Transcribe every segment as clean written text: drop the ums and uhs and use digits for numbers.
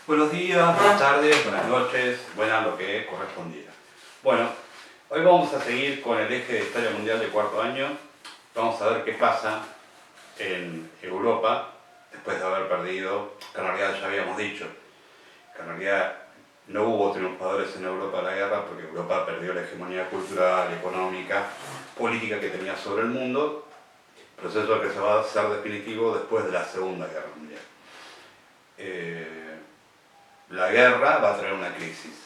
Buenos días, buenas tardes, buenas noches, buenas lo que correspondiera. Bueno, hoy vamos a seguir con el eje de Historia Mundial de cuarto año. Vamos a ver qué pasa en Europa después de haber perdido, que en realidad ya habíamos dicho, que en realidad no hubo triunfadores en Europa de la guerra porque Europa perdió la hegemonía cultural, económica, política que tenía sobre el mundo, proceso que se va a hacer definitivo después de la Segunda Guerra Mundial. La guerra va a traer una crisis.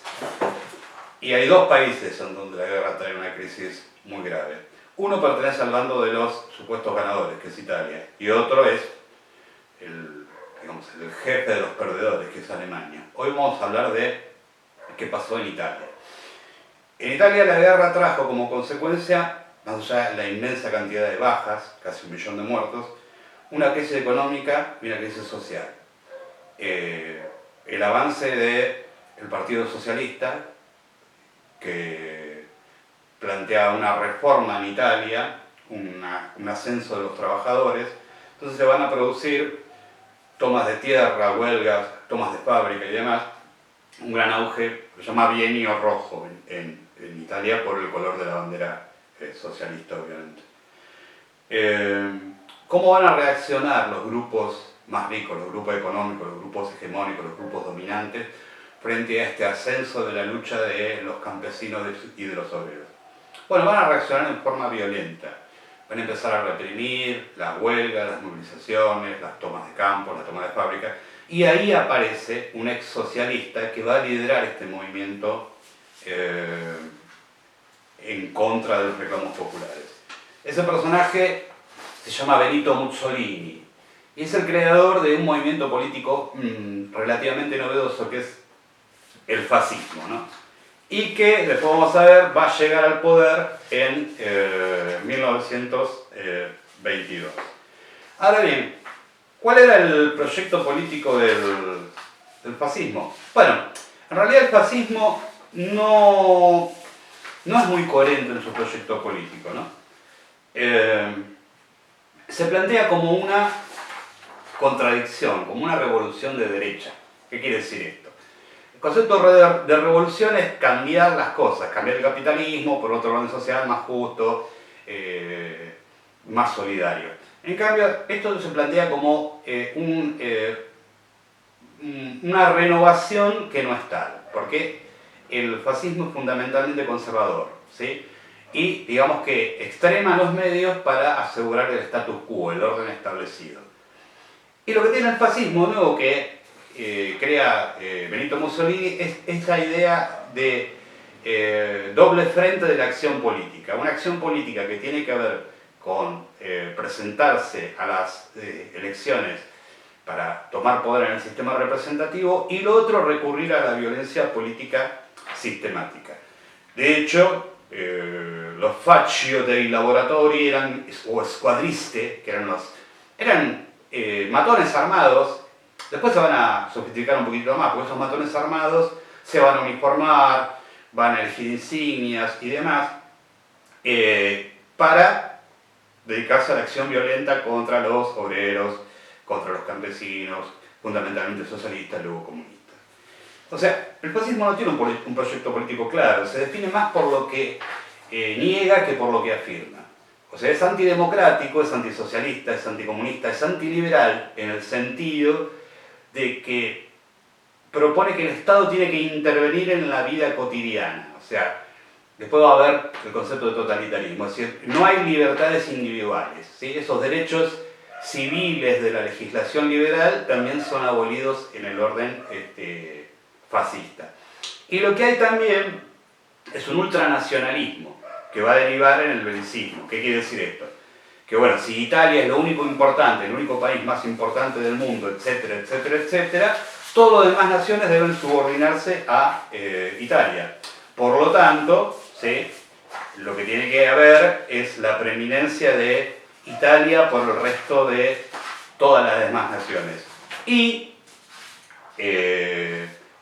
Y hay dos países en donde la guerra trae una crisis muy grave. Uno pertenece al bando de los supuestos ganadores, que es Italia, y otro es el jefe de los perdedores, que es Alemania. Hoy vamos a hablar de qué pasó en Italia. En Italia la guerra trajo como consecuencia, más allá de la inmensa cantidad de bajas, casi 1 millón de muertos, una crisis económica y una crisis social. El avance del Partido Socialista, que plantea una reforma en Italia, un ascenso de los trabajadores, entonces se van a producir tomas de tierra, huelgas, tomas de fábrica y demás, un gran auge, se llama bienio rojo en Italia por el color de la bandera socialista, obviamente. ¿Cómo van a reaccionar los grupos más ricos, los grupos económicos, los grupos hegemónicos, los grupos dominantes, frente a este ascenso de la lucha de los campesinos y de los obreros? Bueno, van a reaccionar en forma violenta. Van a empezar a reprimir las huelgas, las movilizaciones, las tomas de campo, las tomas de fábricas, y ahí aparece un ex socialista que va a liderar este movimiento en contra de los reclamos populares. Ese personaje se llama Benito Mussolini y es el creador de un movimiento político relativamente novedoso que es el fascismo, ¿no? Y que, después vamos a ver, va a llegar al poder en 1922. Ahora bien, ¿cuál era el proyecto político del fascismo? Bueno, en realidad el fascismo no es muy coherente en su proyecto político, ¿no? Se plantea como una contradicción, como una revolución de derecha. ¿Qué quiere decir esto? El concepto de revolución es cambiar las cosas, cambiar el capitalismo por otro orden social más justo, más solidario. En cambio, esto se plantea como una renovación que no es tal, porque el fascismo es fundamentalmente conservador, ¿sí? Y digamos que extrema los medios para asegurar el status quo, el orden establecido. Y lo que tiene el fascismo nuevo que crea Benito Mussolini es esta idea de doble frente de la acción política. Una acción política que tiene que ver con presentarse a las elecciones para tomar poder en el sistema representativo, y lo otro, recurrir a la violencia política sistemática. De hecho, los faccio dei laboratori o squadriste, que eran matones armados. Después se van a sofisticar un poquito más, porque esos matones armados se van a uniformar, van a elegir insignias y demás, para dedicarse a la acción violenta contra los obreros, contra los campesinos, fundamentalmente socialistas, luego comunistas. O sea, el fascismo no tiene un proyecto político claro, se define más por lo que niega que por lo que afirma. O sea, es antidemocrático, es antisocialista, es anticomunista, es antiliberal en el sentido de que propone que el Estado tiene que intervenir en la vida cotidiana. O sea, después va a haber el concepto de totalitarismo, es decir, no hay libertades individuales, ¿sí? Esos derechos civiles de la legislación liberal también son abolidos en el orden fascista. Y lo que hay también es un ultranacionalismo que va a derivar en el belicismo. ¿Qué quiere decir esto? Que bueno, si Italia es lo único importante, el único país más importante del mundo, etcétera, etcétera, etcétera, todas las demás naciones deben subordinarse a Italia. Por lo tanto, ¿sí?, lo que tiene que haber es la preeminencia de Italia por el resto de todas las demás naciones. Y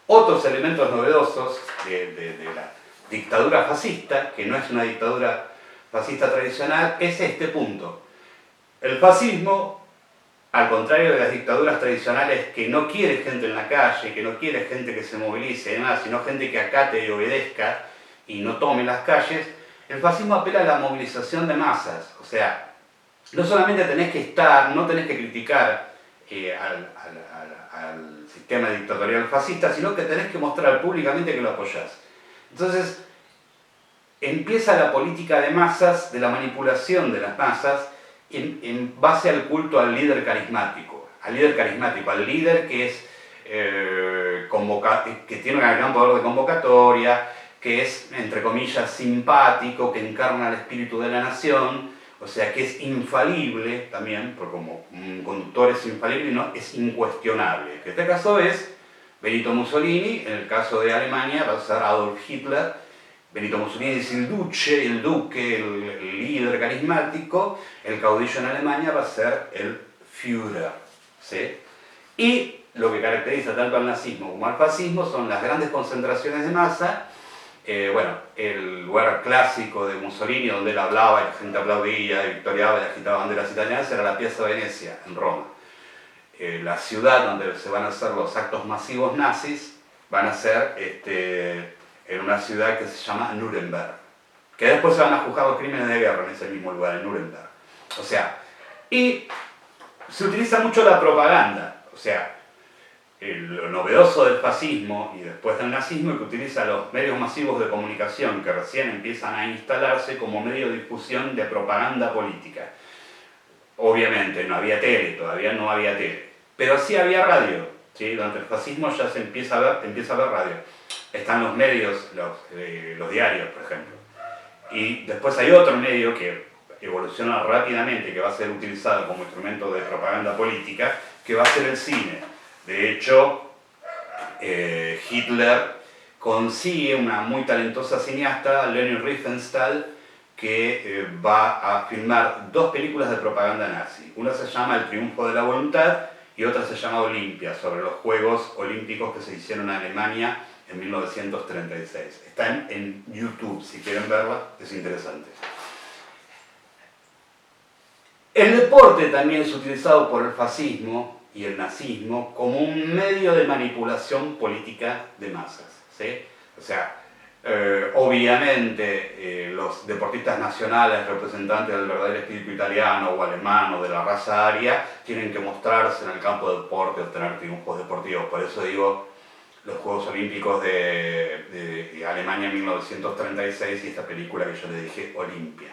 otros elementos novedosos de la dictadura fascista, que no es una dictadura fascista tradicional, es este punto. El fascismo al contrario de las dictaduras tradicionales que no quiere gente en la calle, que no quiere gente que se movilice y demás, sino gente que acate y obedezca y no tome las calles, el fascismo apela a la movilización de masas. O sea, no solamente tenés que estar, no tenés que criticar al sistema dictatorial fascista, sino que tenés que mostrar públicamente que lo apoyás. Entonces, empieza la política de masas, de la manipulación de las masas, en base al culto al líder carismático, al líder que es que tiene un gran poder de convocatoria, que es, entre comillas, simpático, que encarna el espíritu de la nación, o sea, que es infalible también, porque como un conductor es infalible, no, es incuestionable. Que este caso es Benito Mussolini, en el caso de Alemania va a ser Adolf Hitler. Benito Mussolini es el duque, el líder carismático, el caudillo en Alemania va a ser el Führer, ¿sí? Y lo que caracteriza tanto al nazismo como al fascismo son las grandes concentraciones de masa. Bueno, el lugar clásico de Mussolini, donde él hablaba y la gente aplaudía, y victoriaba y agitaba banderas italianas, era la Piazza Venezia, en Roma. La ciudad donde se van a hacer los actos masivos nazis van a ser en una ciudad que se llama Nuremberg, que después se van a juzgar los crímenes de guerra en ese mismo lugar, en Nuremberg. O sea, y se utiliza mucho la propaganda, o sea, lo novedoso del fascismo y después del nazismo es que utiliza los medios masivos de comunicación que recién empiezan a instalarse como medio de difusión de propaganda política. Obviamente no había tele, todavía no había tele, pero sí había radio, ¿sí? Durante el fascismo ya se empieza a ver radio. Están los medios, los diarios, por ejemplo. Y después hay otro medio que evoluciona rápidamente, que va a ser utilizado como instrumento de propaganda política, que va a ser el cine. De hecho, Hitler consigue una muy talentosa cineasta, Leni Riefenstahl, que va a filmar dos películas de propaganda nazi. Una se llama El triunfo de la voluntad y otra se llama Olimpia, sobre los Juegos Olímpicos que se hicieron en Alemania en 1936. Están en YouTube, si quieren verla, es interesante. El deporte también es utilizado por el fascismo y el nazismo como un medio de manipulación política de masas, ¿sí? O sea, obviamente los deportistas nacionales, representantes del verdadero espíritu italiano o alemán o de la raza aria, tienen que mostrarse en el campo de deporte, obtener triunfos deportivos. Por eso digo, los Juegos Olímpicos de Alemania en 1936 y esta película que yo le dije, Olimpia.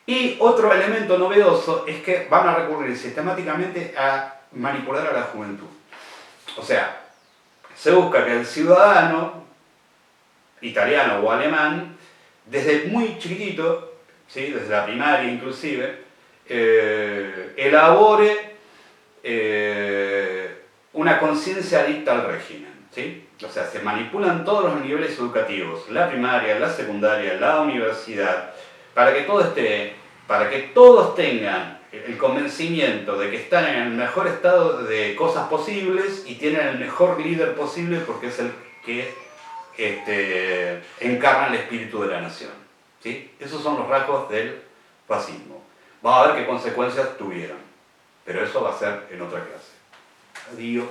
Y otro elemento novedoso es que van a recurrir sistemáticamente a manipular a la juventud. O sea, se busca que el ciudadano italiano o alemán, desde muy chiquitito, ¿sí? Desde la primaria inclusive, elabore una conciencia adicta al régimen, ¿sí? O sea, se manipulan todos los niveles educativos, la primaria, la secundaria, la universidad, para que todos tengan el convencimiento de que están en el mejor estado de cosas posibles y tienen el mejor líder posible porque es el que encarna el espíritu de la nación, ¿sí? Esos son los rasgos del fascismo. Vamos a ver qué consecuencias tuvieron, pero eso va a ser en otra clase. Adiós.